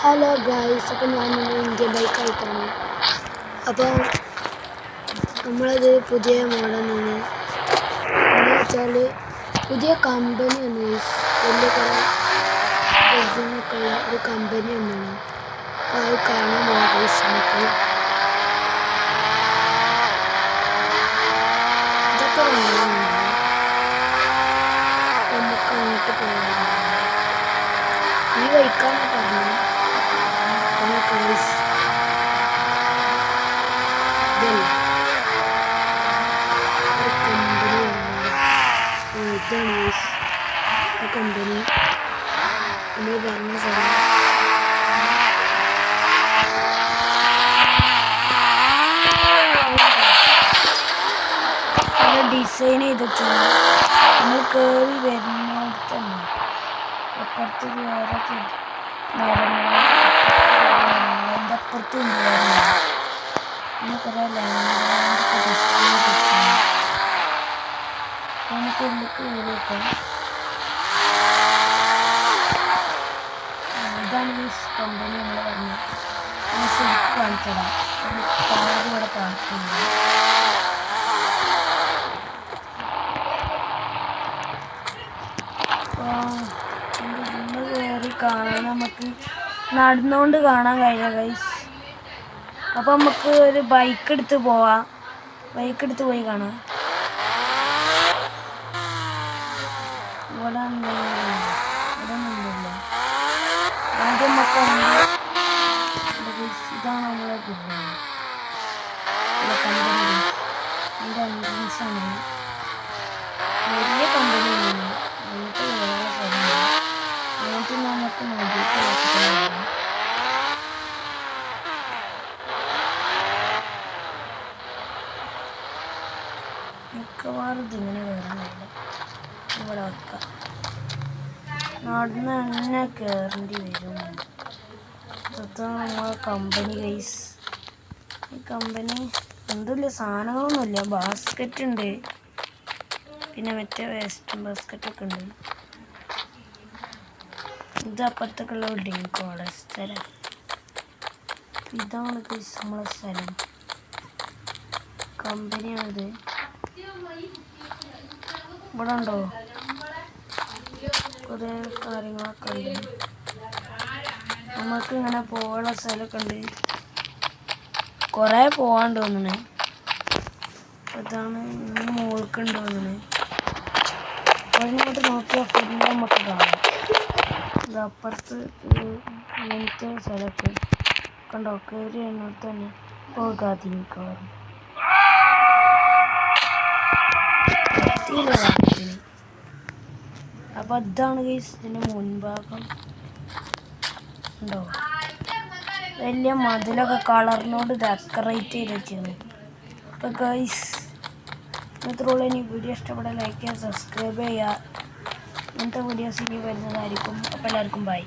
Hello guys, അപ്പോൾ ഞാനിന്ന് Indian ബൈക്കായിട്ടാണ്. അപ്പോൾ നമ്മളത് പുതിയ മോഡലാണ്. എന്ന് വെച്ചാൽ പുതിയ കമ്പനിയാണ്, വലിയ കുറേ ബിൽഡിങ്ങൊക്കെ ഉള്ള ഒരു കമ്പനി ഒന്നാണ്. അപ്പോൾ അത് കാണാൻ പോകാം ഗായ്സ്. ഇതൊക്കെ വേണമെന്നുണ്ട്. നമുക്ക് അങ്ങോട്ട് പോകാം. ഈ ബൈക്കാണ് പറഞ്ഞത്. കമ്പനി നമ്മൾ പറഞ്ഞ സ്ഥലം ഡിസൈൻ ചെയ്തിട്ട് നമ്മൾ കയറി വരുന്നിടത്ത് തന്നെ അപ്പുറത്ത് വേറെ മരങ്ങളുടെ അപ്പുറത്തും കുറേ ലാൻഡൊക്കെ ഡിസൈൻ ചെയ്തിട്ടാണ്. നമുക്ക് ഉള്ളിൽ കയറിയിട്ട് ഇതാണ് ഈ കമ്പനി നമ്മൾ പറഞ്ഞത്. ശരിക്കും കാണിച്ചതാണ്. കാറ് ഇവിടെ പാർക്ക് ചെയ്യുന്നത്. അപ്പോൾ കയറി കാണാൻ നമുക്ക് നടന്നുകൊണ്ട് കാണാൻ കഴിയില്ല ഗൈസ്. അപ്പോൾ നമുക്ക് ഒരു ബൈക്ക് എടുത്ത് പോവാം. ബൈക്ക് എടുത്ത് പോയി കാണാം. ഇവിടെ ഒന്നുമില്ല. ആദ്യം നമുക്ക് ഇതാണ് നമ്മളെ കമ്പനി. അതിൻ്റെ എൻട്രൻസാണ്. വലിയ കമ്പനിയാണ്. നമുക്ക് വേറെ സ്ഥലമാണ്. അങ്ങനത്തെ നമുക്ക് നോക്കിയിട്ട് മിക്കവാറും ഇതിങ്ങനെ കയറാനില്ല. ഇവിടെ വെക്കാം. നടന്ന് തന്നെ കയറേണ്ടി വരും. ഇതാണ് നമ്മളെ കമ്പനി ഗൈസ്. ഈ കമ്പനി എന്തുമില്ല, സാധനങ്ങളൊന്നുമില്ല. ബാസ്ക്കറ്റ് ഉണ്ട്, പിന്നെ മറ്റേ വേസ്റ്റ് ബാസ്ക്കറ്റൊക്കെ ഉണ്ട്. ഇത് അപ്പുറത്തൊക്കെയുള്ള ബിൽഡിങ് കോളേജ് സ്ഥലം. ഇതാണ് ഗൈസ് നമ്മളെ സ്ഥലം. കമ്പനിയാണിത്. ഇവിടെ ഉണ്ടോ കുറേ കാര്യങ്ങളൊക്കെ ഉണ്ട്. നമുക്ക് ഇങ്ങനെ പോകാനുള്ള സ്ഥലമൊക്കെ ഉണ്ട്. കുറേ പോകാൻ തോന്നണേ. അതാണ് മുകൾക്കുണ്ട് തോന്നണേ. അതിനോട്ട് നോക്കിയാൽ ഫുള്ള് നമുക്ക് കാണാം. ഇത് അപ്പുറത്ത് ഇങ്ങനത്തെ സ്ഥലമൊക്കെ കണ്ടോ. കയറി എന്നോട്ട് തന്നെ പോകാതെ മിക്കവാറും അപ്പോൾ അതാണ് ഗൈസ് ഇതിൻ്റെ മുൻഭാഗം. ഉണ്ടോ വലിയ മതിലൊക്കെ കളറിനോട് ഡെക്കറേറ്റ് ചെയ്ത് വെച്ചിരുന്നു. അപ്പോൾ ഗൈസ് ഇത്രയുള്ള ഇനി വീഡിയോ ഇഷ്ടപ്പെട്ടാൽ ലൈക്ക് ചെയ്യുക, സബ്സ്ക്രൈബ് ചെയ്യുക. ഇങ്ങനത്തെ വീഡിയോസ് ഇനി വരുന്നതായിരിക്കും. അപ്പോൾ എല്ലാവർക്കും ബൈ.